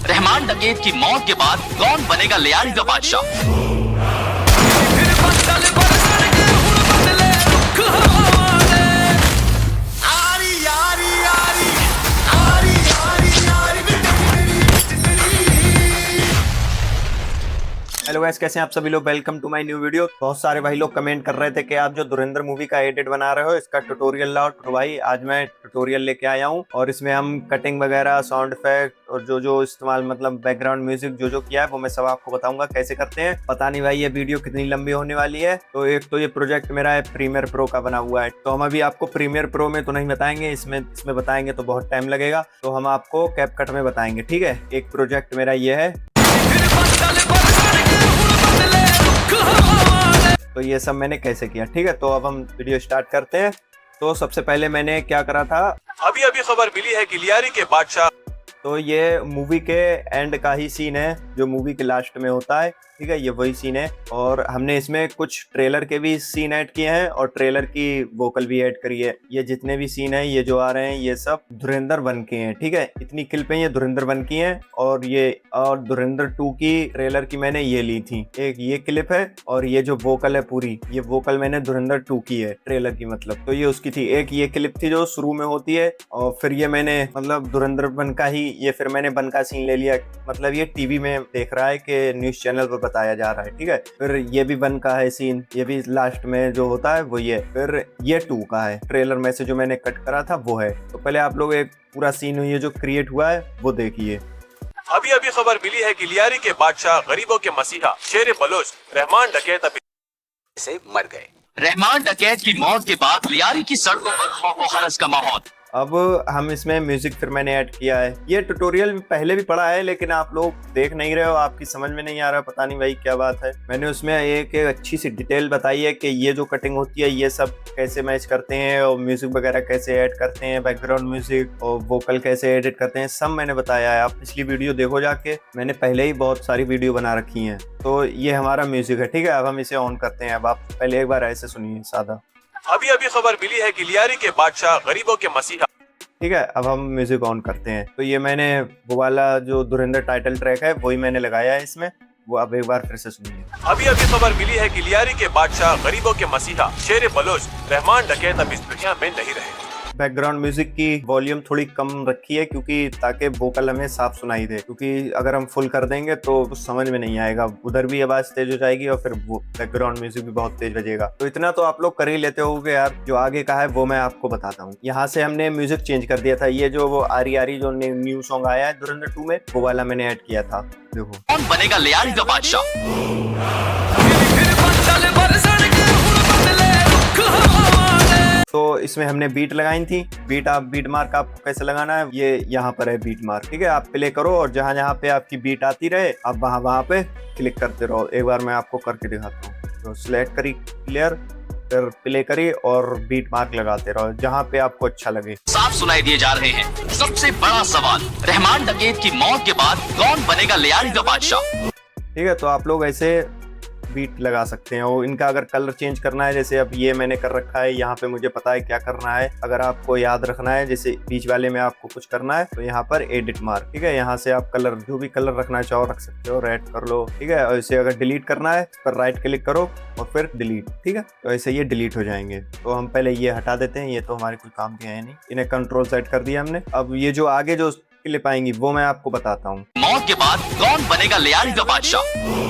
रहमान डकैत की मौत के बाद कौन बनेगा लियारी का बादशाह? हेलो गाइस, कैसे हैं आप सभी लोग। Welcome to my new video. बहुत सारे भाई लोग कमेंट कर रहे थे कि आप जो धुरंधर मूवी का एडिट बना रहे हो इसका ट्यूटोरियल लाओ। तो भाई आज मैं ट्यूटोरियल लेके आया हूँ और इसमें हम कटिंग वगैरह, साउंड इफेक्ट और जो इस्तेमाल मतलब बैकग्राउंड म्यूजिक जो किया है वो मैं सब आपको बताऊंगा कैसे करते हैं। पता नहीं भाई ये वीडियो कितनी लंबी होने वाली है। तो एक तो ये प्रोजेक्ट मेरा है प्रीमियर प्रो का बना हुआ है, तो हम अभी आपको प्रीमियर प्रो में तो नहीं बताएंगे, इसमें बताएंगे तो बहुत टाइम लगेगा, तो हम आपको कैपकट में बताएंगे। ठीक है, एक प्रोजेक्ट मेरा ये है, तो ये सब मैंने कैसे किया। ठीक है, तो अब हम वीडियो स्टार्ट करते हैं। तो सबसे पहले मैंने क्या करा था, अभी अभी खबर मिली है कि लियारी के बादशाह, तो ये मूवी के एंड का ही सीन है जो मूवी के लास्ट में होता है। ठीक है, ये वही सीन है और हमने इसमें कुछ ट्रेलर के भी सीन ऐड किए हैं और ट्रेलर की वोकल भी ऐड करी है। ये जितने भी सीन है ये जो आ रहे हैं ये सब धुरंधर 1 के हैं। ठीक है, इतनी क्लिपें ये धुरंधर 1 की हैं और धुरंधर 2 की ट्रेलर की मैंने ये ली थी। एक ये क्लिप है और ये जो वोकल है पूरी, ये वोकल मैंने धुरंधर 2 की है ट्रेलर की, मतलब तो ये उसकी थी। एक ये क्लिप थी जो शुरू में होती है और फिर ये मैंने मतलब धुरंधर 1 का ही ये फिर मैंने 1 का सीन ले लिया, मतलब ये टीवी में देख रहा है कि न्यूज चैनल पर बताया जा रहा है। ठीक है, फिर ये भी 1 का है सीन, ये भी लास्ट में जो होता है वो ये, फिर ये 2 का है। ट्रेलर में से जो मैंने कट करा था वो है। तो पहले आप लोग एक पूरा सीन ये जो क्रिएट हुआ है वो देखिए। अभी अभी खबर मिली है कि लियारी के बादशाह, गरीबों के मसीहा, शेर बलोच रहमान डकैत अभी से मर गए। रहमान डकैत की मौत के बाद लियारी की सड़कों पर खौफ व हरस का माहौल। अब हम इसमें म्यूजिक फिर मैंने ऐड किया है। ये ट्यूटोरियल पहले भी पढ़ा है लेकिन आप लोग देख नहीं रहे हो, आपकी समझ में नहीं आ रहा, पता नहीं भाई क्या बात है। मैंने उसमें एक अच्छी सी डिटेल बताई है कि ये जो कटिंग होती है ये सब कैसे मैच करते हैं और म्यूजिक वगैरह कैसे ऐड करते हैं, बैकग्राउंड म्यूजिक और वोकल कैसे एडिट करते हैं, सब मैंने बताया है। आप पिछली वीडियो देखो जाके, मैंने पहले ही बहुत सारी वीडियो बना रखी है। तो ये हमारा म्यूजिक है। ठीक है, अब हम इसे ऑन करते हैं। अब आप पहले एक बार ऐसे सुनिए सादा। अभी अभी खबर मिली है कि लियारी के बादशाह, गरीबों के मसीहा। ठीक है, अब हम म्यूजिक ऑन करते हैं। तो ये मैंने वो वाला जो धुरंधर टाइटल ट्रैक है वही मैंने लगाया है इसमें, वो अब एक बार फिर से सुनिए। अभी अभी खबर मिली है कि लियारी के बादशाह, गरीबों के मसीहा, शेर बलोच रहमान डकैत अब इस दुनिया में नहीं रहे। बैकग्राउंड म्यूजिक की वॉल्यूम थोड़ी कम रखी है क्योंकि ताकि वोकल हमें साफ सुनाई दे, क्योंकि अगर हम फुल कर देंगे तो कुछ समझ में नहीं आएगा, उधर भी आवाज तेज हो जाएगी और फिर वो बैकग्राउंड म्यूजिक भी बहुत तेज बजेगा। तो इतना तो आप लोग कर ही लेते होगे यार। जो आगे का है वो मैं आपको बताता हूँ। यहाँ से हमने म्यूजिक चेंज कर दिया था। ये जो वो आरी आरी जो न्यू सॉन्ग आया है धुरंधर 2 में, वो वाला मैंने ऐड किया था। देखो, कौन बनेगा लियारी का बादशाह? तो इसमें हमने बीट लगाई थी। बीट मार्क आपको कैसे लगाना है, ये यहाँ पर है बीट मार्क। ठीक है, आप प्ले करो और जहाँ जहाँ पे आपकी बीट आती रहे आप वहाँ पे क्लिक करते रहो। एक बार मैं आपको करके दिखाता हूँ। तो सिलेक्ट करी क्लियर, फिर प्ले करी और बीट मार्क लगाते रहो जहाँ पे आपको अच्छा लगे। साफ सुनाई दिए जा रहे हैं। सबसे बड़ा सवाल, रहमान डकैत की मौत के बाद कौन बनेगा लियारी का बादशाह? ठीक है, तो आप लोग ऐसे बीट लगा सकते हैं और इनका अगर कलर चेंज करना है, जैसे अब ये मैंने कर रखा है, यहाँ पे मुझे पता है क्या करना है। अगर आपको याद रखना है, जैसे बीच वाले में आपको कुछ करना है तो यहाँ पर एडिट मार्क, ठीक है, यहाँ से आप कलर जो भी कलर रखना चाहो रख सकते हो, रेड कर लो। ठीक है, और इसे अगर डिलीट करना है इस पर राइट क्लिक करो और फिर डिलीट। ठीक है, तो ऐसे ये डिलीट हो जाएंगे। तो हम पहले ये हटा देते हैं, ये तो हमारे कोई काम के है नहीं, इन्हें कंट्रोल सेट कर दिया हमने। अब ये जो आगे जो क्लिप आएंगी वो मैं आपको बताता हूँ। मौत के बाद कौन बनेगा लियारी का बादशाह?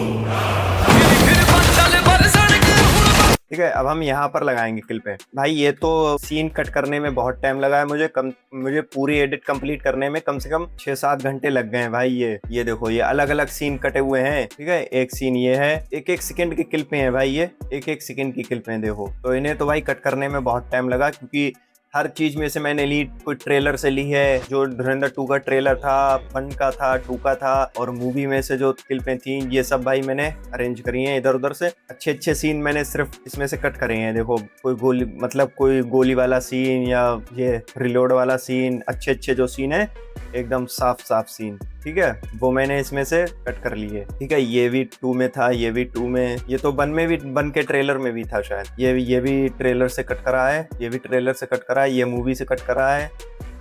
ठीक है, अब हम यहाँ पर लगाएंगे क्लिपें। भाई ये तो सीन कट करने में बहुत टाइम लगा है मुझे पूरी एडिट कंप्लीट करने में कम से कम 6-7 घंटे लग गए हैं भाई। ये देखो, ये अलग अलग सीन कटे हुए हैं। ठीक है, एक सीन ये है, 1-1 सेकंड की क्लिपें हैं भाई, ये 1-1 सेकंड की क्लिपें देखो। तो इन्हें तो भाई कट करने में बहुत टाइम लगा क्योंकि हर चीज में से मैंने ली, कोई ट्रेलर से ली है, जो धुरंधर 2 का ट्रेलर था, 1 का था, 2 का था, और मूवी में से जो क्लिपें थी ये सब भाई मैंने अरेंज करी हैं इधर उधर से। अच्छे सीन मैंने सिर्फ इसमें से कट करे हैं। देखो, कोई गोली वाला सीन या ये रिलोड वाला सीन, अच्छे जो सीन है एकदम साफ सीन। ठीक है, वो मैंने इसमें से कट कर लिए। ठीक है, ये भी 2 में था, ये भी 2 में, ये तो 1 में भी, 1 के ट्रेलर में भी था शायद। ये भी ट्रेलर से कट करा है, ये भी ट्रेलर से कट करा है, ये मूवी से कट करा है।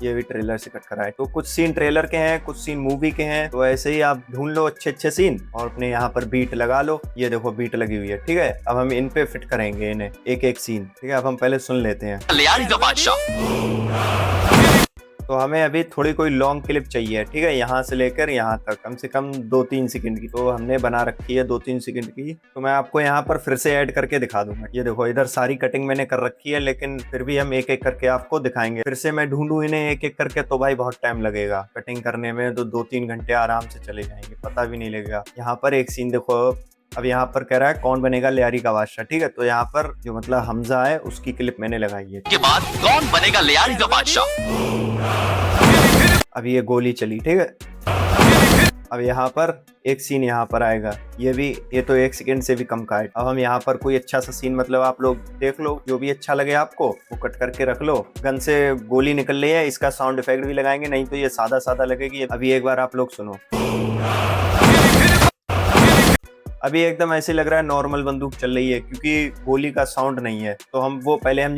ये भी ट्रेलर से कट करा है। तो कुछ सीन ट्रेलर के हैं, कुछ सीन मूवी के हैं, तो ऐसे ही आप ढूंढ लो अच्छे सीन और अपने यहाँ पर बीट लगा लो। ये देखो बीट लगी हुई है, ठीक है। अब हम इन पे फिट करेंगे इन्हें एक सीन, ठीक है। अब हम पहले सुन लेते हैं। लियारी का बादशाह। तो हमें अभी थोड़ी कोई लॉन्ग क्लिप चाहिए, ठीक है, यहाँ से लेकर यहाँ तक कम से कम 2-3 सेकंड की। तो हमने बना रखी है 2-3 सेकंड की, तो मैं आपको यहाँ पर फिर से ऐड करके दिखा दूंगा। ये देखो इधर सारी कटिंग मैंने कर रखी है, लेकिन फिर भी हम एक करके आपको दिखाएंगे। फिर से मैं ढूंढूं इन्हें एक करके, तो भाई बहुत टाइम लगेगा कटिंग करने में। तो 2-3 घंटे आराम से चले जाएंगे, पता भी नहीं लगेगा। यहाँ पर एक सीन देखो, अब यहाँ पर कह रहा है कौन बनेगा लियारी का बादशाह, ठीक है। तो यहाँ पर जो मतलब हमजा है उसकी क्लिप मैंने लगाई है। के बाद कौन बनेगा लियारी का बादशाह। अब ये गोली चली, ठीक है। अब यहाँ पर एक सीन यहाँ पर आएगा, ये तो 1 सेकंड से भी कम का है। अब हम यहाँ पर कोई अच्छा सा सीन, मतलब आप लोग देख लो, जो भी अच्छा लगे आपको वो कट करके रख लो। गन से गोली निकल रही है, इसका साउंड इफेक्ट भी लगाएंगे, नहीं तो ये सादा लगेगी। अभी एक बार आप लोग सुनो, अभी एकदम ऐसे लग रहा है नॉर्मल बंदूक चल रही है, क्योंकि गोली का साउंड नहीं है। तो हम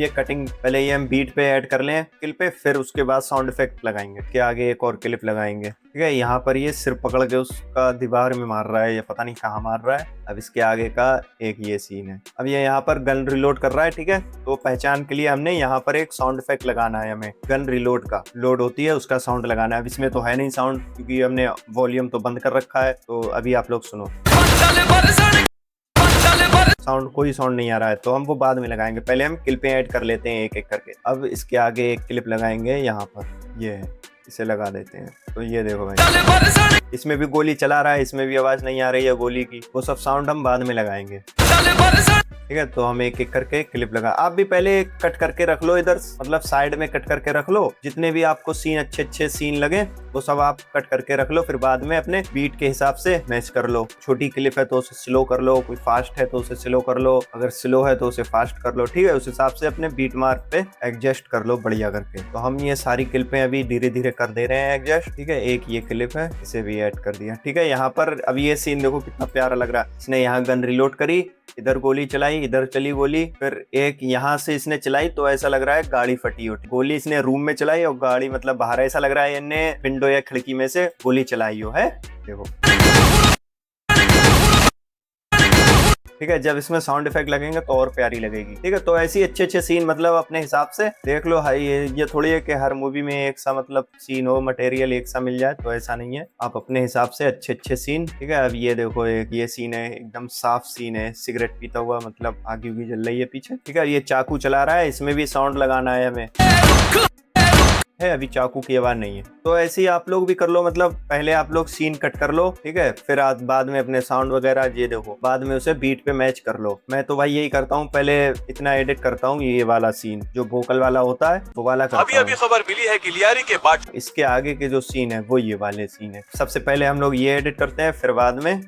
ये कटिंग पहले ये हम बीट पे ऐड कर लें क्लिप पे, फिर उसके बाद साउंड इफेक्ट लगाएंगे। के आगे एक और क्लिप लगाएंगे, ठीक है। यहाँ पर ये सिर पकड़ के उसका दीवार में मार रहा है, ये पता नहीं कहाँ मार रहा है। अब इसके आगे का एक ये सीन है। अब ये यहाँ पर गन रिलोड कर रहा है, ठीक है। तो पहचान के लिए हमने यहाँ पर एक साउंड इफेक्ट लगाना है, हमें गन रिलोड का लोड होती है उसका साउंड लगाना है। अब इसमें तो है नहीं साउंड, क्योंकि हमने वॉल्यूम तो बंद कर रखा है। तो अभी आप लोग सुनो, साउंड कोई साउंड नहीं आ रहा है, तो हम वो बाद में लगाएंगे। पहले हम क्लिपें ऐड कर लेते हैं एक करके। अब इसके आगे एक क्लिप लगाएंगे, यहाँ पर ये है, इसे लगा देते हैं। तो ये देखो भाई, इसमें भी गोली चला रहा है, इसमें भी आवाज नहीं आ रही है गोली की। वो सब साउंड हम बाद में लगाएंगे, ठीक है। तो हम एक करके क्लिप लगा, आप भी पहले कट करके रख लो इधर, मतलब साइड में कट करके रख लो। जितने भी आपको सीन अच्छे सीन लगे वो सब आप कट करके रख लो, फिर बाद में अपने बीट के हिसाब से मैच कर लो। छोटी क्लिप है तो उसे स्लो कर लो, कोई फास्ट है तो उसे स्लो कर लो, अगर स्लो है तो उसे फास्ट कर लो, ठीक है। उस हिसाब से अपने बीट मार्क पे एडजस्ट कर लो बढ़िया करके। तो हम ये सारी क्लिपें अभी धीरे धीरे कर दे रहे हैं एडजस्ट, ठीक है। एक ये क्लिप है, इसे भी ऐड कर दिया, ठीक है। यहाँ पर अब ये सीन देखो कितना प्यारा लग रहा है। इसने यहाँ गन रिलोड करी, इधर गोली चलाई, इधर चली गोली, फिर एक यहाँ से इसने चलाई तो ऐसा लग रहा है गाड़ी फटी उठी। गोली इसने रूम में चलाई और गाड़ी मतलब बाहर, ऐसा लग रहा है इन्हें विंडो या खिड़की में से गोली चलाई हो है, देखो, ठीक है। जब इसमें साउंड इफेक्ट लगेंगे तो और प्यारी लगेगी, ठीक है। तो ऐसी अच्छे सीन मतलब अपने हिसाब से देख लो। हाई ये थोड़ी है कि हर मूवी में एक सा मतलब सीन हो, मटेरियल एक सा मिल जाए, तो ऐसा नहीं है। आप अपने हिसाब से अच्छे सीन, ठीक है। अब ये देखो एक ये सीन है, एकदम साफ सीन है, सिगरेट पीता हुआ, मतलब आग भी जल रही है पीछे, ठीक है। ये चाकू चला रहा है, इसमें भी साउंड लगाना है हमें, है। अभी चाकू की आवाज नहीं है। तो ऐसे ही आप लोग भी कर लो, मतलब पहले आप लोग सीन कट कर लो, ठीक है। फिर बाद में अपने साउंड वगैरह ये देखो, बाद में उसे बीट पे मैच कर लो। मैं तो भाई यही करता हूँ, पहले इतना एडिट करता हूँ, ये वाला सीन जो वोकल वाला होता है वो वाला करता हूँ। अभी खबर मिली है कि लियारी के बादशाह, इसके आगे के जो सीन है वो ये वाले सीन है। सबसे पहले हम लोग ये एडिट करते हैं, फिर बाद में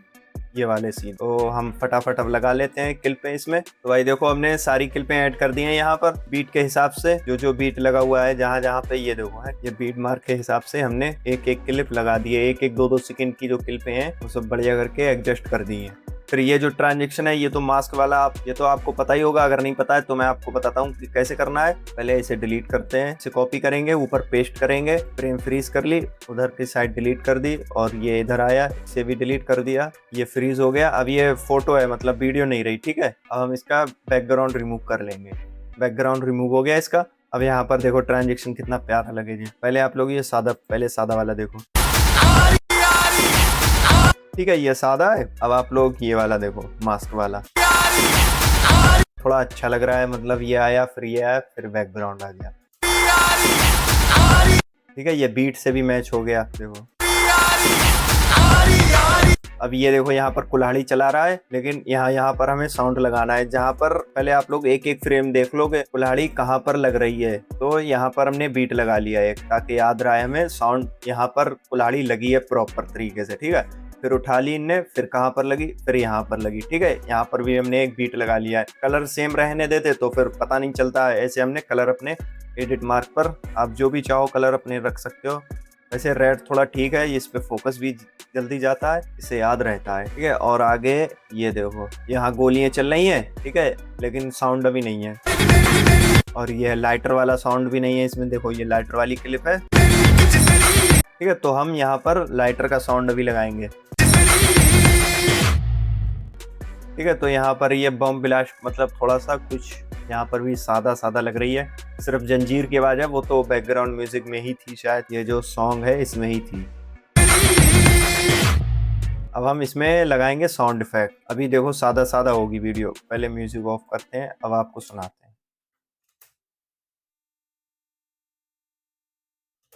ये वाले सीन। तो हम फटाफट अब लगा लेते हैं क्लिपें इसमें। तो भाई देखो हमने सारी क्लिपें ऐड कर दी हैं यहाँ पर बीट के हिसाब से, जो बीट लगा हुआ है जहाँ पे, ये देखो है, ये बीट मार्क के हिसाब से हमने एक क्लिप लगा दी है। 1-2 सेकंड की जो क्लिपें हैं वो सब बढ़िया करके एडजस्ट कर दी है। फिर ये जो ट्रांजेक्शन है, ये तो मास्क वाला, ये तो आपको पता ही होगा, अगर नहीं पता है तो मैं आपको बताता हूँ कि कैसे करना है। पहले इसे डिलीट करते हैं, इसे कॉपी करेंगे, ऊपर पेस्ट करेंगे, फ्रेम फ्रीज कर ली, उधर की साइड डिलीट कर दी, और ये इधर आया, इसे भी डिलीट कर दिया, ये फ्रीज हो गया। अब ये फोटो है, मतलब वीडियो नहीं रही, ठीक है। अब हम इसका बैकग्राउंड रिमूव कर लेंगे, बैकग्राउंड रिमूव हो गया इसका। अब यहाँ पर देखो ट्रांजेक्शन कितना प्यारा लगेगा। पहले आप लोग ये पहले सादा वाला देखो, ठीक है, ये सादा है। अब आप लोग ये वाला देखो, मास्क वाला, थोड़ा अच्छा लग रहा है, मतलब ये आया, फिर ये आया, फिर बैकग्राउंड आ गया, ठीक है। ये बीट से भी मैच हो गया, देखो। अब ये देखो यहाँ पर कुल्हाड़ी चला रहा है, लेकिन यहाँ पर हमें साउंड लगाना है। जहाँ पर पहले आप लोग एक फ्रेम देख लोगे कुल्हाड़ी कहाँ पर लग रही है, तो यहाँ पर हमने बीट लगा लिया है, ताकि याद रहे हमें साउंड यहाँ पर कुल्हाड़ी लगी है प्रॉपर तरीके से, ठीक है। फिर उठा ली इनने, फिर कहाँ पर लगी, फिर यहाँ पर लगी, ठीक है। यहाँ पर भी हमने एक बीट लगा लिया है। कलर सेम रहने देते तो फिर पता नहीं चलता है। ऐसे हमने कलर अपने एडिट मार्क पर आप जो भी चाहो कलर अपने रख सकते हो। वैसे रेड थोड़ा ठीक है, इस पे फोकस भी जल्दी जाता है, इसे याद रहता है, ठीक है। और आगे ये देखो, यहाँ गोलियां चल रही हैं, ठीक है, लेकिन साउंड अभी नहीं है। और ये लाइटर वाला साउंड भी नहीं है इसमें, देखो ये लाइटर वाली क्लिप है। ठीक है, तो हम यहाँ पर लाइटर का साउंड भी लगाएंगे। ठीक है, तो यहाँ पर ये बम ब्लास्ट मतलब थोड़ा सा कुछ यहाँ पर भी सादा सादा लग रही है, सिर्फ जंजीर की आवाज है, वो तो बैकग्राउंड म्यूजिक में ही थी शायद, ये जो सॉन्ग है इसमें ही थी। अब हम इसमें लगाएंगे साउंड इफेक्ट। अभी देखो सादा सादा होगी वीडियो, पहले म्यूजिक ऑफ करते हैं, अब आपको सुनाते हैं।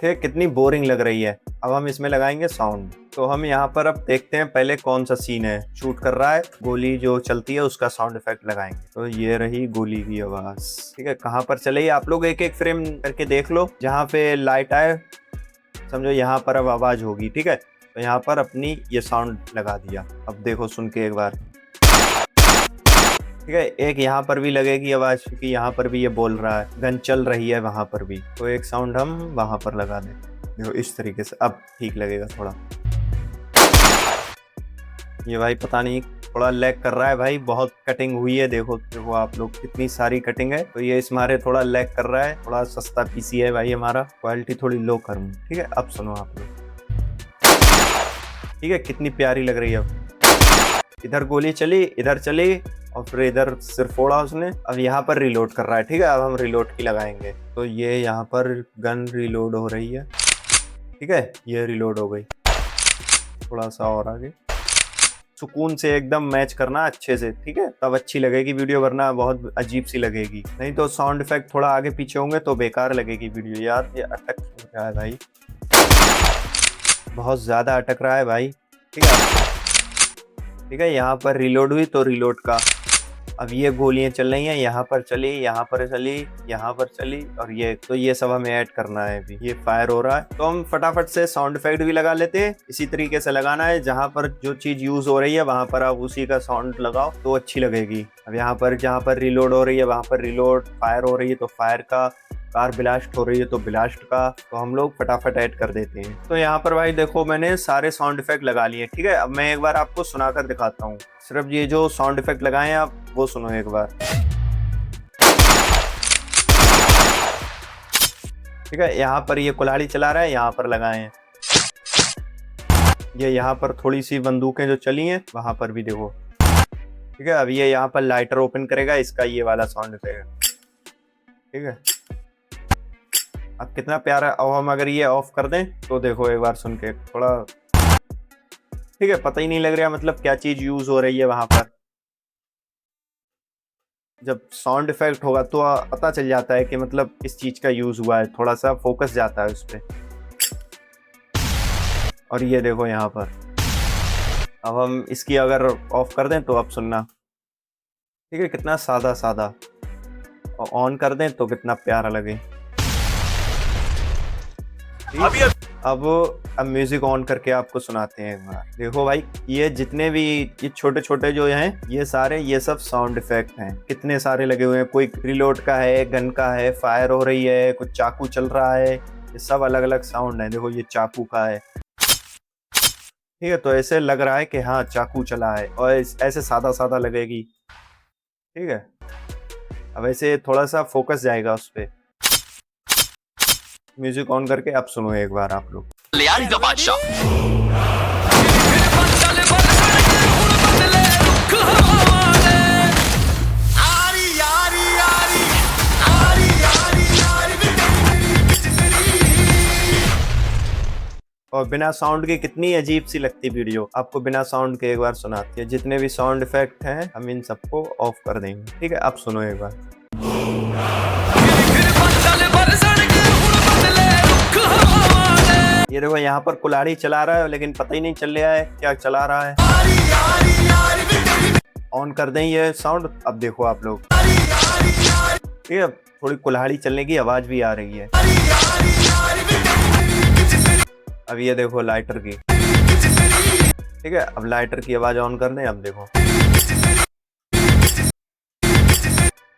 ठीक, कितनी बोरिंग लग रही है। अब हम इसमें लगाएंगे साउंड। तो हम यहाँ पर अब देखते हैं पहले कौन सा सीन है, शूट कर रहा है, गोली जो चलती है उसका साउंड इफेक्ट लगाएंगे। तो ये रही गोली की आवाज। ठीक है, कहाँ पर चले आप लोग एक एक फ्रेम करके देख लो, जहाँ पे लाइट आए समझो यहाँ पर अब आवाज होगी। ठीक है, तो यहाँ पर अपनी ये साउंड लगा दिया। अब देखो सुन के एक बार। ठीक है, एक यहाँ पर भी लगेगी आवाज क्योंकि यहाँ पर भी ये बोल रहा है, गन चल रही है वहां पर भी, तो एक साउंड हम वहां पर लगा दें। देखो इस तरीके से अब ठीक लगेगा थोड़ा। ये भाई पता नहीं थोड़ा लैग कर रहा है भाई, बहुत कटिंग हुई है। देखो देखो आप लोग कितनी सारी कटिंग है, तो ये इसमारे थोड़ा लैग कर रहा है। थोड़ा सस्ता पीसी है भाई हमारा, क्वालिटी थोड़ी लो करूँ। ठीक है, अब सुनो आप लोग। ठीक है, कितनी प्यारी लग रही है। अब इधर गोली चली, इधर चली और फिर इधर सिर फोड़ा उसने। अब यहाँ पर रिलोड कर रहा है। ठीक है, अब हम रिलोड की लगाएंगे। तो ये यहाँ पर गन रिलोड हो रही है। ठीक है, ये रिलोड हो गई। थोड़ा सा और आगे, सुकून से एकदम मैच करना अच्छे से। ठीक है, तब अच्छी लगेगी वीडियो, वरना बहुत अजीब सी लगेगी। नहीं तो साउंड इफेक्ट थोड़ा आगे पीछे होंगे तो बेकार लगेगी वीडियो। यार ये अटक रहा है भाई, बहुत ज्यादा अटक रहा है भाई। ठीक है, ठीक है, यहाँ पर रिलोड हुई तो रिलोड का अब ये गोलियां चल रही हैं, यहाँ पर चली, यहाँ पर चली, यहाँ पर चली, और ये तो ये सब हमें ऐड करना है। अभी ये फायर हो रहा है तो हम फटाफट से साउंड इफेक्ट भी लगा लेते हैं। इसी तरीके से लगाना है, जहाँ पर जो चीज यूज हो रही है वहां पर आप उसी का साउंड लगाओ तो अच्छी लगेगी। अब यहाँ पर जहाँ पर रिलोड हो रही है वहां पर रिलोड, फायर हो रही है तो फायर का, कार ब्लास्ट हो रही है तो ब्लास्ट का, तो हम लोग फटाफट ऐड कर देते हैं। तो यहाँ पर भाई देखो मैंने सारे साउंड इफेक्ट लगा लिए। ठीक है, अब मैं एक बार आपको सुनाकर दिखाता हूँ, सिर्फ ये जो साउंड इफेक्ट लगाए हैं आप वो सुनो एक बार। ठीक है, यहाँ पर ये कुल्हाड़ी चला रहा है, यहाँ पर लगाए हैं। ये यहाँ पर थोड़ी सी बंदूकें जो चली हैं वहां पर भी देखो। ठीक है, अब ये यहाँ पर लाइटर ओपन करेगा, इसका ये वाला साउंड इफेक्ट। ठीक है, अब कितना प्यारा। अब हम अगर ये ऑफ कर दें तो देखो एक बार सुन के थोड़ा, ठीक है, पता ही नहीं लग रहा मतलब क्या चीज यूज हो रही है वहां पर। जब साउंड इफेक्ट होगा तो पता चल जाता है कि मतलब किस चीज का यूज हुआ है, थोड़ा सा फोकस जाता है उस पे। और ये देखो यहाँ पर, अब हम इसकी अगर ऑफ कर दें तो अब सुनना। ठीक है, कितना सादा सादा, और ऑन कर दें तो कितना प्यारा लगे। अब म्यूजिक ऑन करके आपको सुनाते हैं एक बार। देखो भाई, ये जितने भी ये छोटे छोटे जो हैं ये सारे, ये सब साउंड इफेक्ट हैं। कितने सारे लगे हुए हैं, कोई रिलोड का है, गन का है, फायर हो रही है, कुछ चाकू चल रहा है, ये सब अलग अलग साउंड है। देखो ये चाकू का है। ठीक है, तो ऐसे लग रहा है कि हाँ चाकू चला है, और ऐसे सादा सादा लगेगी। ठीक है, अब ऐसे थोड़ा सा फोकस जाएगा उस पे। म्यूजिक ऑन करके अब सुनो एक बार आप लोग। लियारी का बादशाह। और बिना साउंड के कितनी अजीब सी लगती वीडियो, आपको बिना साउंड के एक बार सुनाती है। जितने भी साउंड इफेक्ट हैं हम इन सबको ऑफ कर देंगे। ठीक है, अब सुनो एक बार। ये देखो यहाँ पर कुल्हाड़ी चला रहा है लेकिन पता ही नहीं चल रहा है क्या चला रहा है। ऑन कर दें ये साउंड, अब देखो आप लोग। ठीक है, थोड़ी कुल्हाड़ी चलने की आवाज भी आ रही है। अब ये देखो लाइटर की। ठीक है, अब लाइटर की आवाज ऑन कर दें, अब देखो।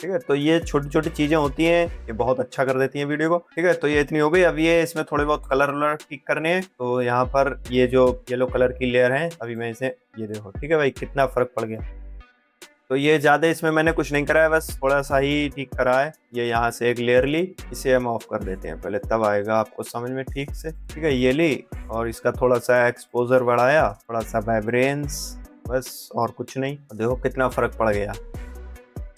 ठीक है, तो ये छोटी छोटी चीजें होती हैं, ये बहुत अच्छा कर देती हैं वीडियो को। ठीक है, तो ये इतनी हो गई। अब ये इसमें थोड़े बहुत कलर वलर ठीक करने हैं, तो यहाँ पर ये जो येलो कलर की लेयर है, अभी मैं इसे, ये देखो। ठीक है भाई, कितना फर्क पड़ गया। तो ये ज़्यादा इसमें मैंने कुछ नहीं करा है, बस थोड़ा सा ही ठीक करा है। ये यहाँ से एक लेयर ली, इसे हम ऑफ कर देते हैं पहले, तब आएगा आपको समझ में ठीक से। ठीक है, ये ली और इसका थोड़ा सा एक्सपोजर बढ़ाया, थोड़ा सा वाइब्रेंस, बस और कुछ नहीं। देखो कितना फर्क पड़ गया,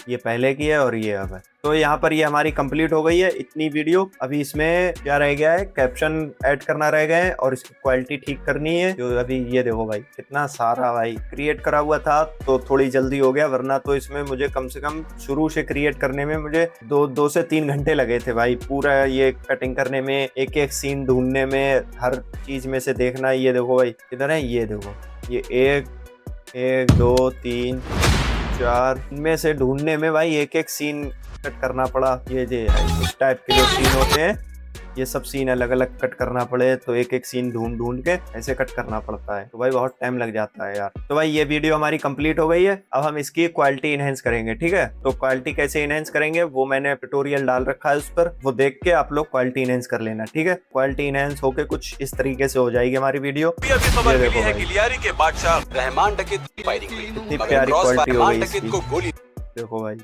ये पहले की है और ये अब है। तो यहाँ पर ये हमारी कंप्लीट हो गई है इतनी वीडियो। अभी इसमें क्या रह गया है, कैप्शन ऐड करना रह गया है और इसकी क्वालिटी ठीक करनी है। जो अभी ये देखो भाई कितना सारा भाई क्रिएट करा हुआ था, तो थोड़ी जल्दी हो गया, वरना तो इसमें मुझे कम से कम शुरू से क्रिएट करने में मुझे 2 से 3 घंटे लगे थे भाई। पूरा ये कटिंग करने में, एक एक सीन ढूंढने में, हर चीज में से देखना। ये देखो भाई किधर है, ये देखो, ये 1 2 3 4 इनमें से ढूंढने में भाई एक एक सीन कट करना पड़ा। ये इस टाइप के जो सीन होते हैं, ये सब सीन अलग अलग कट करना पड़े, तो एक एक सीन ढूंढ के ऐसे कट करना पड़ता है, तो भाई बहुत टाइम लग जाता है यार। तो भाई ये वीडियो हमारी कंप्लीट हो गई है। अब हम इसकी क्वालिटी इनहेंस करेंगे। ठीक है, तो क्वालिटी कैसे इनहेंस करेंगे वो मैंने ट्यूटोरियल डाल रखा है उस पर, वो देख के आप लोग क्वालिटी इनहेंस कर लेना। ठीक है, क्वालिटी इनहेंस होके कुछ इस तरीके से हो जाएगी हमारी वीडियो। अभी खबर मिली है कि लियारी के बादशाह रहमान डकैत की फायरिंग हुई, इतनी मगर प्यारी क्रॉस क्वालिटी हो रहमान गई डकैत इसकी। को गोली देखो भाई,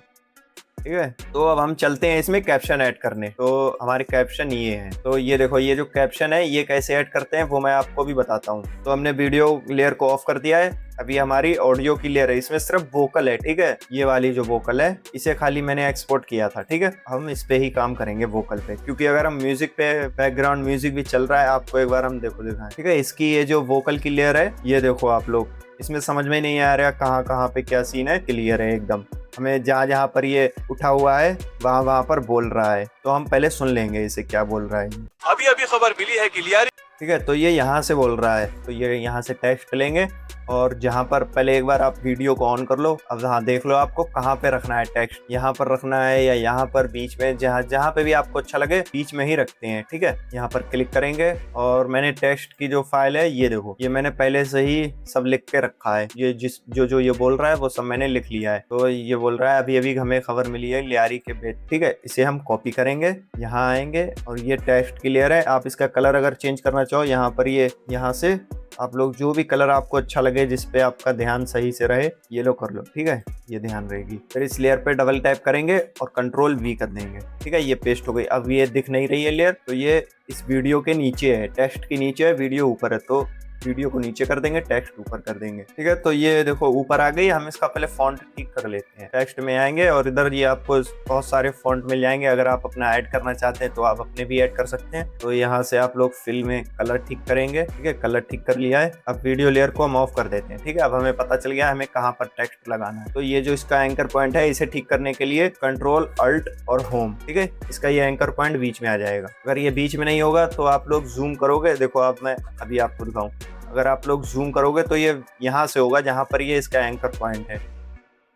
ठीक है। तो अब हम चलते हैं इसमें कैप्शन ऐड करने। तो हमारे कैप्शन ये हैं, तो ये देखो, ये जो कैप्शन है ये कैसे ऐड करते हैं वो मैं आपको भी बताता हूँ। तो हमने वीडियो लेयर को ऑफ कर दिया है, अभी हमारी ऑडियो की लेयर है, इसमें सिर्फ वोकल है। ठीक है, ये वाली जो वोकल है इसे खाली मैंने एक्सपोर्ट किया था। ठीक है, हम इस पे ही काम करेंगे वोकल पे, क्योंकि अगर हम म्यूजिक पे, बैकग्राउंड म्यूजिक भी चल रहा है, आपको एक बार हम दिखाएं। ठीक है, इसकी ये जो वोकल की लेयर है, ये देखो आप लोग, इसमें समझ में नहीं आ रहा कहाँ कहाँ पे क्या सीन है, क्लियर है एकदम। हमें जहाँ जहाँ पर ये उठा हुआ है वहाँ पर बोल रहा है, तो हम पहले सुन लेंगे इसे क्या बोल रहा है। अभी अभी खबर मिली है कि लियारी, ठीक है, तो ये यहाँ से बोल रहा है, तो ये यहाँ से टेक्स्ट लेंगे और जहाँ पर पहले एक बार आप वीडियो को ऑन कर लो। अब यहाँ देख लो आपको कहाँ पे रखना है टेक्स्ट, यहाँ पर रखना है या यहाँ पर बीच में, जहाँ पे भी आपको अच्छा लगे बीच में ही रखते हैं। ठीक है, यहाँ पर क्लिक करेंगे और मैंने टेक्स्ट की जो फाइल है ये देखो, ये मैंने पहले से ही सब लिख के रखा है। ये जो ये बोल रहा है वो सब मैंने लिख लिया है। तो ये बोल रहा है अभी अभी हमें खबर मिली है लियारी के बेट। ठीक है, इसे हम कॉपी करेंगे, यहाँ आएंगे और ये टेक्स्ट की लेयर है। आप इसका कलर अगर चेंज करना चाहो, यहाँ पर ये, यहाँ से आप लोग जो भी कलर आपको अच्छा लगे, जिसपे आपका ध्यान सही से रहे, ये लो कर लो। ठीक है, ये ध्यान रहेगी। फिर इस लेयर पे डबल टैप करेंगे और कंट्रोल V कर देंगे। ठीक है, ये पेस्ट हो गई। अब ये दिख नहीं रही है लेयर, तो ये इस वीडियो के नीचे है, टेक्स्ट के नीचे है, वीडियो ऊपर है, तो वीडियो को नीचे कर देंगे, टेक्स्ट ऊपर कर देंगे। ठीक है, तो ये देखो ऊपर आ गई। हम इसका पहले फॉन्ट ठीक कर लेते हैं। टेक्स्ट में आएंगे और इधर ये आपको बहुत सारे फॉन्ट मिल जाएंगे। अगर आप अपना ऐड करना चाहते हैं तो आप अपने भी ऐड कर सकते हैं। तो यहाँ से आप लोग फिल में कलर ठीक करेंगे। ठीक है, कलर ठीक कर लिया है। अब वीडियो लेयर को हम ऑफ कर देते हैं। ठीक है, अब हमें पता चल गया हमें कहाँ पर टेक्स्ट लगाना है। तो ये जो इसका एंकर पॉइंट है, इसे ठीक करने के लिए कंट्रोल अल्ट और होम। ठीक है, इसका ये एंकर पॉइंट बीच में आ जाएगा। अगर ये बीच में नहीं होगा तो आप लोग जूम करोगे, देखो अब मैं अभी आपको दिखाऊं, अगर आप लोग जूम करोगे तो ये यहाँ से होगा जहाँ पर ये इसका एंकर पॉइंट है।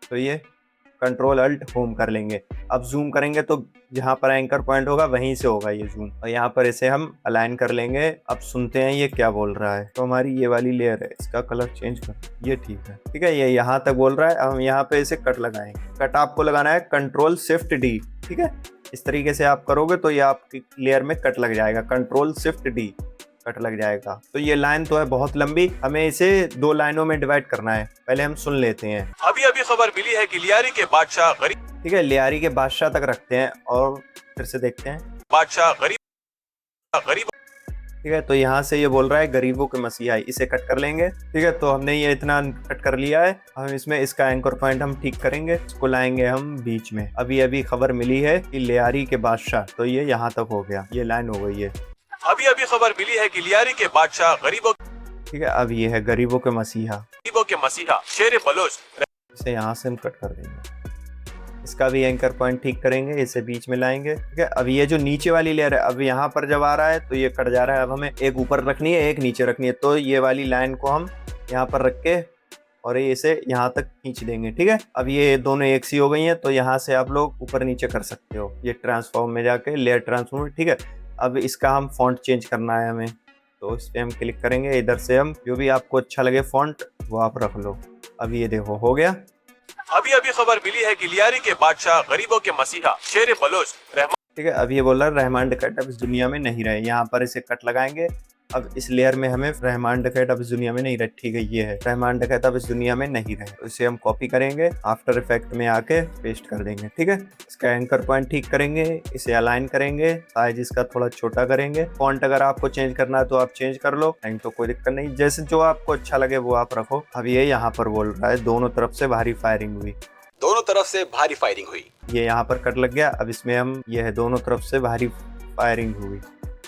तो ये कंट्रोल अल्ट होम कर लेंगे। अब जूम करेंगे तो जहाँ पर एंकर पॉइंट होगा वहीं से होगा ये जूम, और यहाँ पर इसे हम अलाइन कर लेंगे। अब सुनते हैं ये क्या बोल रहा है। तो हमारी ये वाली लेयर है, इसका कलर चेंज कर, ये ठीक है। ठीक है, ये यहाँ तक बोल रहा है। हम यहाँ पे इसे कट लगाएंगे। कट आपको लगाना है कंट्रोल शिफ्ट D। ठीक है, इस तरीके से आप करोगे तो ये आपकी लेयर में कट लग जाएगा। कंट्रोल शिफ्ट D, कट लग जाएगा। तो ये लाइन तो है बहुत लंबी, हमें इसे 2 लाइनों में डिवाइड करना है। पहले हम सुन लेते हैं। अभी अभी खबर मिली है कि लियारी के बादशाह गरीब, ठीक है, लियारी के बादशाह तक रखते हैं और फिर से देखते हैं। बादशाह गरीब। ठीक है, तो यहाँ से ये बोल रहा है गरीबों के मसीहा, इसे कट कर लेंगे। ठीक है, तो हमने ये इतना कट कर लिया है। हम इसमें इसका एंकर पॉइंट हम ठीक करेंगे, इसको लाएंगे हम बीच में। अभी अभी खबर मिली है कि लियारी के बादशाह, तो ये यहाँ तक हो गया, ये लाइन हो गई है। अभी अभी खबर मिली है कि लियारी के बादशाह गरीबों, ठीक है, अब ये है गरीबों के मसीहा, शेर बलोच, इसे यहाँ से हम कट कर देंगे। इसका भी एंकर पॉइंट ठीक करेंगे, इसे बीच में लाएंगे। ठीक है, अब ये जो नीचे वाली लेयर है, अब यहाँ पर जब आ रहा है तो ये कट जा रहा है। अब हमें एक ऊपर रखनी है, एक नीचे रखनी है। तो ये वाली लाइन को हम यहाँ पर रख के और इसे यहाँ तक खींच देंगे। ठीक है, अब ये दोनों एक सी हो गई हैं, तो यहाँ से आप लोग ऊपर नीचे कर सकते हो, ये ट्रांसफॉर्म में जाके लेयर ट्रांसफॉर्म। ठीक है, अब इसका हम फॉन्ट चेंज करना है हमें, तो इस पे हम क्लिक करेंगे। इधर से हम जो भी आपको अच्छा लगे फॉन्ट वो आप रख लो। अब ये देखो हो गया। अभी अभी खबर मिली है कि लियारी के बादशाह गरीबों के मसीहा शेर बलोच रहमान, ठीक है, अब ये बोल रहा है रहमान डकैत अब इस दुनिया में नहीं रहे। यहाँ पर इसे कट लगाएंगे अब इस लेयर में हमें रहमान डकैत अब इस दुनिया में नहीं रहे। ठीक है, ये है रहमान डकैत अब इस दुनिया में नहीं रहे, तो इसे हम कॉपी करेंगे, आफ्टर इफेक्ट में आके पेस्ट कर देंगे। ठीक है, इसका एंकर पॉइंट ठीक करेंगे, इसे अलाइन करेंगे, साइज इसका थोड़ा छोटा करेंगे। फॉन्ट अगर आपको चेंज करना है तो आप चेंज कर लो, नहीं तो कोई दिक्कत नहीं, जैसे जो आपको अच्छा लगे वो आप रखो। अब ये यहाँ पर बोल रहा है दोनों तरफ से भारी फायरिंग हुई, दोनों तरफ से भारी फायरिंग हुई। ये यहाँ पर कट लग गया। अब इसमें हम ये है दोनों तरफ से भारी फायरिंग हुई।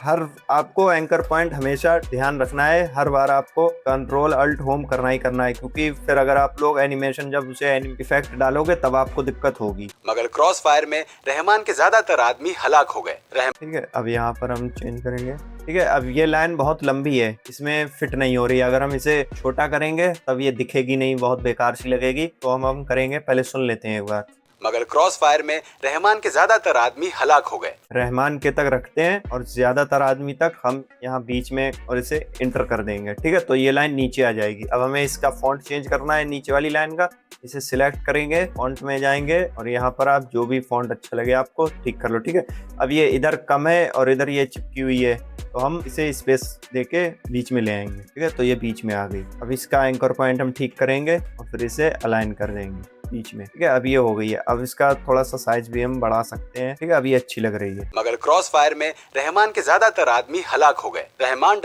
हर आपको एंकर पॉइंट हमेशा ध्यान रखना है, हर बार आपको कंट्रोल अल्ट होम करना ही करना है, क्योंकि फिर अगर आप लोग एनिमेशन जब उसे इफेक्ट डालोगे तब आपको दिक्कत होगी। मगर क्रॉस फायर में रहमान के ज्यादातर आदमी हलाक हो गए। ठीक है, अब यहाँ पर हम चेंज करेंगे। ठीक है, अब ये लाइन बहुत लंबी है, इसमें फिट नहीं हो रही है। अगर हम इसे छोटा करेंगे तब ये दिखेगी नहीं, बहुत बेकार सी लगेगी। तो हम करेंगे, पहले सुन लेते हैं एक बार। मगर क्रॉस फायर में रहमान के ज्यादातर आदमी हलाक हो गए। रहमान के तक रखते हैं और ज्यादातर आदमी तक हम यहाँ बीच में और इसे इंटर कर देंगे। ठीक है, तो ये लाइन नीचे आ जाएगी। अब हमें इसका फॉन्ट चेंज करना है नीचे वाली लाइन का, इसे सिलेक्ट करेंगे, फॉन्ट में जाएंगे और यहाँ पर आप जो भी फॉन्ट अच्छा लगे आपको ठीक कर लो। ठीक है, अब ये इधर कम है और इधर ये चिपकी हुई है, तो हम इसे स्पेस देके बीच में ले आएंगे। ठीक है, तो ये बीच में आ गई। अब इसका एंकर पॉइंट हम ठीक करेंगे और फिर इसे अलाइन कर देंगे बीच में। ठीक है, अब ये हो गई है। अब इसका थोड़ा सा साइज भी हम बढ़ा सकते हैं। ठीक है, अब ये अच्छी लग रही है। मगर क्रॉस फायर में रहमान के ज्यादातर आदमी हलाक हो गए। रहमान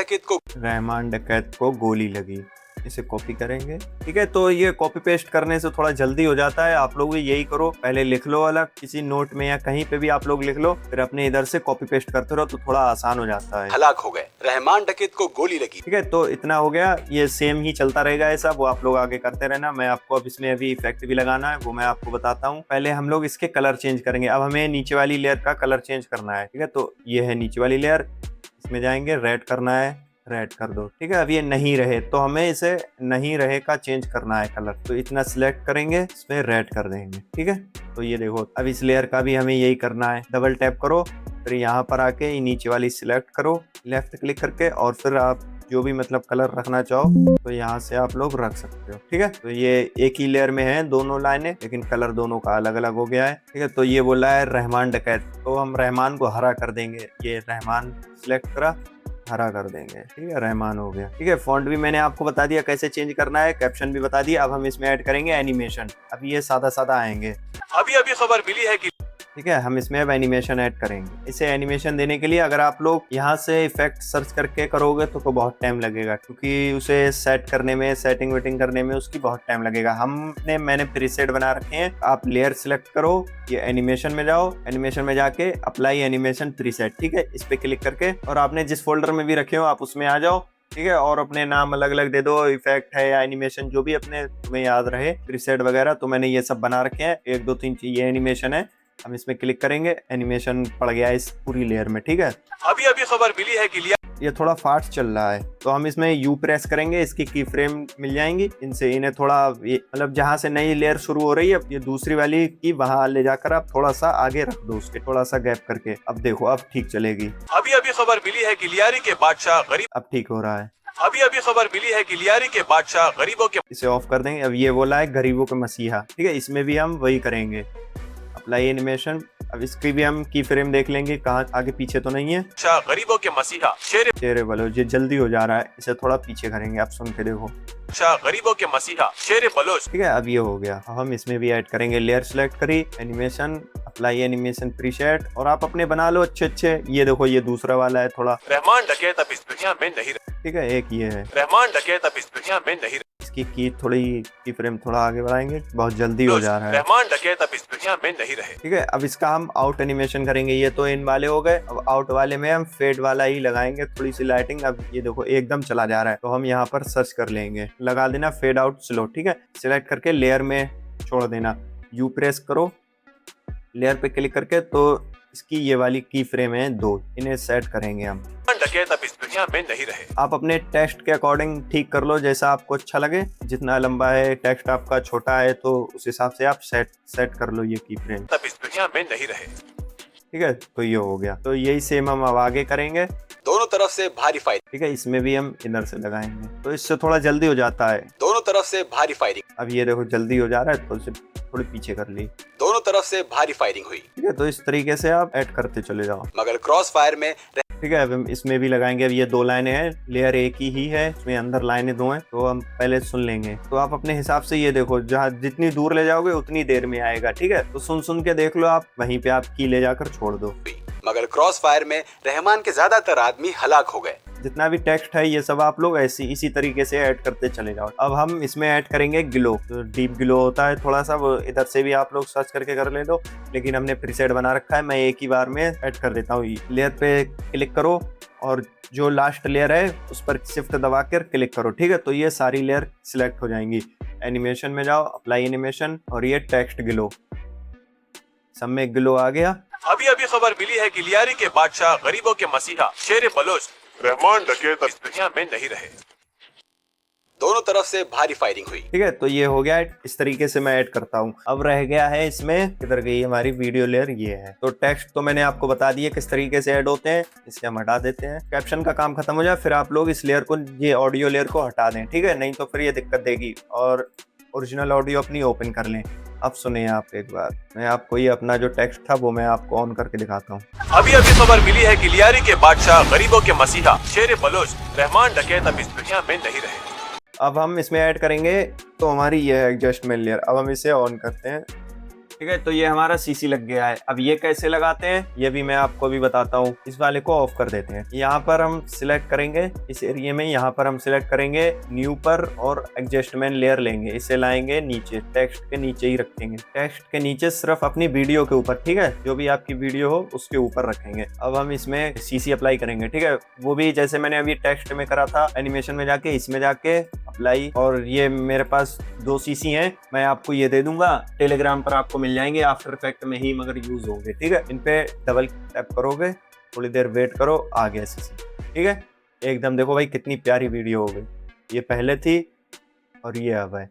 डकैत को गोली लगी। इसे कॉपी करेंगे। ठीक है, तो ये कॉपी पेस्ट करने से थोड़ा जल्दी हो जाता है। आप लोग भी यही करो, पहले लिख लो अलग किसी नोट में या कहीं पे भी आप लोग लिख लो, फिर अपने इधर से कॉपी पेस्ट करते रहो तो थोड़ा आसान हो जाता है। हलाक हो गए, रहमान डकैत को गोली लगी। ठीक है, तो इतना हो गया। ये सेम ही चलता रहेगा ऐसा, वो आप लोग आगे करते रहना। मैं आपको अब इसमें अभी इफेक्ट भी लगाना है, वो मैं आपको बताता हूँ। पहले हम लोग इसके कलर चेंज करेंगे। अब हमें नीचे वाली लेयर का कलर चेंज करना है। ठीक है, तो ये है नीचे वाली लेयर, इसमें जाएंगे, रेड करना है, रेड कर दो। ठीक है, अब ये नहीं रहे तो हमें इसे नहीं रहे का चेंज करना है कलर, तो इतना सिलेक्ट करेंगे, इसमें रेड कर देंगे। ठीक है, तो ये देखो अब इस लेयर का भी हमें यही करना है। डबल टैप करो, फिर यहाँ पर आके ये नीचे वाली सिलेक्ट करो लेफ्ट क्लिक करके, और फिर आप जो भी मतलब कलर रखना चाहो तो यहाँ से आप लोग रख सकते हो। ठीक है, तो ये एक ही लेयर में है दोनों लाइनें, लेकिन कलर दोनों का अलग अलग हो गया है। ठीक है, तो ये बोला है रहमान डकैत, तो हम रहमान को हरा कर देंगे। ये रहमान सिलेक्ट करा, हरा कर देंगे। ठीक है, रहमान हो गया। ठीक है, फॉन्ट भी मैंने आपको बता दिया कैसे चेंज करना है, कैप्शन भी बता दिया। अब हम इसमें ऐड करेंगे एनिमेशन। अब ये सादा सादा आएंगे। अभी खबर मिली है कि ठीक है, हम इसमें अब एनिमेशन ऐड करेंगे। इसे एनिमेशन देने के लिए अगर आप लोग यहाँ से इफेक्ट सर्च करके करोगे तो बहुत टाइम लगेगा, क्योंकि उसे सेट करने में, सेटिंग वेटिंग करने में उसकी बहुत टाइम लगेगा। मैंने प्रीसेट बना रखे हैं। आप लेयर सिलेक्ट करो, ये एनिमेशन में जाओ, एनिमेशन में जाके अप्लाई एनिमेशन प्रीसेट। ठीक है, इस पे क्लिक करके, और आपने जिस फोल्डर में भी रखे हो आप उसमें आ जाओ। ठीक है, और अपने नाम अलग अलग दे दो, इफेक्ट है या एनिमेशन, जो भी अपने तुम्हें याद रहे, प्रीसेट वगैरह। तो मैंने ये सब बना रखे हैं, 1 2 3 ये एनिमेशन है। हम इसमें क्लिक करेंगे, एनिमेशन पड़ गया इस पूरी लेयर में। ठीक है, अभी खबर मिली है कि ये थोड़ा फास्ट चल रहा है, तो हम इसमें यू प्रेस करेंगे, इसकी की फ्रेम मिल जाएंगी। इन्हें थोड़ा मतलब जहाँ से नई लेयर शुरू हो रही है, ये दूसरी वाली की वहां ले जाकर आप थोड़ा सा आगे रख दो, उसके थोड़ा सा गैप करके। अब देखो, अब ठीक चलेगी। अभी खबर मिली है कि लियारी के बादशाह गरीब। अब ठीक हो रहा है। अभी खबर मिली है कि लियारी के बादशाह गरीबों के। इसे ऑफ कर देंगे। अब ये बोला है गरीबों के मसीहा। ठीक है, इसमें भी हम वही करेंगे, अप्लाई एनिमेशन। अब इसकी भी हम की फ्रेम देख लेंगे, कहाँ आगे पीछे तो नहीं है। गरीबों के मसीहा शेरे बलोच, ये जल्दी हो जा रहा है, इसे थोड़ा पीछे करेंगे। आप सुन के देखो, गरीबों के मसीहा शेर बलोच। ठीक है, अब ये हो गया। अब हम इसमें भी ऐड करेंगे, लेयर सिलेक्ट करी, एनिमेशन, अप्लाई एनिमेशन प्रीसेट, और आप अपने बना लो अच्छे। ये देखो, ये दूसरा वाला है थोड़ा। रहमान डकैत अब इस दुनिया में नहीं रहे। ठीक है, एक ये है, रहमान डकैत अब इस दुनिया में नहीं रहे। इसकी की फ्रेम थोड़ा आगे बढ़ाएंगे, बहुत जल्दी हो जा रहा है। रहमान डकैत अब इस दुनिया में नहीं रहे। ठीक है, अब इसका हम आउट एनिमेशन करेंगे। ये तो इन वाले हो गए, अब आउट वाले में हम फेड वाला ही लगाएंगे, थोड़ी सी लाइटिंग। अब ये देखो एकदम चला जा रहा है, तो हम यहाँ पर सर्च कर लेंगे, लगा देना फेड आउट स्लो। ठीक है, सिलेक्ट करके लेयर में छोड़ देना, यू प्रेस करो, लेयर पे क्लिक करके, तो इसकी ये वाली की फ्रेम है 2, इन्हें सेट करेंगे हम। डकैत अब इस दुनिया में नहीं रहे। आप अपने टेक्स्ट के अकॉर्डिंग ठीक कर लो, जैसा आपको अच्छा लगे। जितना लंबा है टेक्स्ट आपका, छोटा है, तो उस हिसाब से आप सेट कर लो ये की फ्रेम। अब इस दुनिया में नहीं रहे। ठीक है, तो ये हो गया। तो यही सेम हम अब आगे करेंगे, दोनों तरफ से भारी फायरिंग। ठीक है, इसमें भी हम इधर से लगाएंगे, तो इससे थोड़ा जल्दी हो जाता है। दोनों तरफ से भारी फायरिंग। अब ये देखो जल्दी हो जा रहा है, तो इसे थोड़ी पीछे कर ली। दोनों तरफ से भारी फायरिंग हुई। ठीक है, तो इस तरीके से आप ऐड करते चले जाओ। मगर क्रॉस फायर में ठीक है, अब हम इसमें भी लगाएंगे। अब ये 2 लाइनें हैं, लेयर एक ही है, इसमें अंदर लाइनें 2 हैं, तो हम पहले सुन लेंगे। तो आप अपने हिसाब से ये देखो, जहाँ जितनी दूर ले जाओगे उतनी देर में आएगा। ठीक है, तो सुन के देख लो आप, वहीं पे आप की ले जाकर छोड़ दो। मगर क्रॉस फायर में रहमान के ज्यादातर आदमी हलाक हो गए। जितना भी टेक्स्ट है ये सब आप लोग ऐसे इसी तरीके से ऐड करते चले जाओ। अब हम इसमें ऐड करेंगे ग्लो, तो डीप ग्लो होता है थोड़ा सा, वो इधर से भी आप लोग सर्च करके कर ले लो, लेकिन हमने प्रीसेट बना रखा है, मैं एक ही बार में ऐड कर देता हूँ। लेयर पे क्लिक करो और जो लास्ट लेयर है उस पर शिफ्ट दबा कर क्लिक करो। ठीक है, तो ये सारी लेयर सिलेक्ट हो जाएंगी। एनिमेशन में जाओ, अप्लाई एनिमेशन, और ये टेक्स्ट ग्लो, सब में ग्लो आ गया। अभी अभी खबर मिली है कि लियारी के बादशाह, गरीबों के मसीहा, शेर बलोच रहमान डकैत इस दुनिया में नहीं रहे। दोनों तरफ से भारी फायरिंग हुई। ठीक है, तो ये हो गया, इस तरीके से मैं ऐड करता हूँ। अब रह गया है इसमें, किधर गई हमारी वीडियो लेयर, ये है। तो टेक्स्ट तो मैंने आपको बता दिया किस तरीके से ऐड होते हैं, इसे हम हटा देते हैं। कैप्शन का काम खत्म हो जाए फिर आप लोग इस लेयर को, ये ऑडियो लेयर को हटा दें। ठीक है, नहीं तो फिर ये दिक्कत देगी। और ओरिजिनल ऑडियो अपनी ओपन कर लें। अब सुनिए आप एक बार, मैं आपको ये अपना जो टेक्स्ट था वो मैं आपको ऑन करके दिखाता हूँ। अभी अभी खबर मिली है कि लियारी के बादशाह, गरीबों के मसीहा, शेर बलोच रहमान डकैत अब इस दुनिया में नहीं रहे। अब हम इसमें ऐड करेंगे तो हमारी ये है एडजस्टमेंट लेयर। अब हम इसे ऑन करते हैं। ठीक है, तो ये हमारा सीसी लग गया है। अब ये कैसे लगाते हैं ये भी मैं आपको अभी बताता हूँ। इस वाले को ऑफ कर देते हैं। यहाँ पर हम सिलेक्ट करेंगे, इस एरिया में यहाँ पर हम सिलेक्ट करेंगे न्यू पर, और एडजस्टमेंट लेयर लेंगे, इसे लाएंगे नीचे, टेक्स्ट के नीचे ही रखेंगे। टेक्स्ट के नीचे सिर्फ अपनी वीडियो के ऊपर, ठीक है, जो भी आपकी वीडियो हो उसके ऊपर रखेंगे। अब हम इसमें सीसी अप्लाई करेंगे। ठीक है, वो भी जैसे मैंने अभी टेक्स्ट में करा था, एनिमेशन में जाके इसमें जाके अप्लाई, और ये मेरे पास 2 सीसी हैं, मैं आपको ये दे दूंगा, टेलीग्राम पर आपको मिल जाएंगे, आफ्टर इफेक्ट में ही मगर यूज होंगे। ठीक है, इन पे डबल टैप करोगे, थोड़ी देर वेट करो, आ गया सीसी। ठीक है, एकदम देखो भाई कितनी प्यारी वीडियो हो गई। ये पहले थी और ये अब है।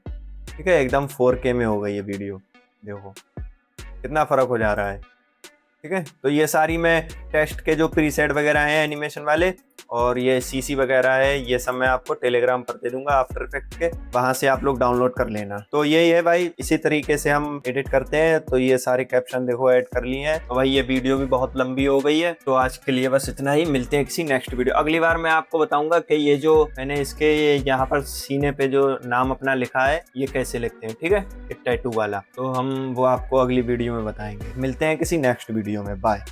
ठीक है, एकदम 4K में हो गई ये वीडियो, देखो कितना फर्क हो जा रहा है। ठीक है, तो ये सारी मैं टेक्स्ट के जो प्रीसेट वगैरह हैं एनिमेशन वाले, और ये सीसी वगैरह है, ये सब मैं आपको टेलीग्राम पर दे दूंगा आफ्टर इफेक्ट के, वहां से आप लोग डाउनलोड कर लेना। तो यही है भाई, इसी तरीके से हम एडिट करते हैं। तो ये सारे कैप्शन देखो ऐड कर लिए हैं। तो भाई ये वीडियो भी बहुत लंबी हो गई है, तो आज के लिए बस इतना ही। मिलते हैं किसी नेक्स्ट वीडियो। अगली बार मैं आपको बताऊंगा कि ये जो मैंने इसके यहाँ पर सीने पे जो नाम अपना लिखा है ये कैसे लिखते हैं। ठीक है, टैटू वाला, तो हम वो आपको अगली वीडियो में बताएंगे। मिलते हैं किसी नेक्स्ट वीडियो में, बाय।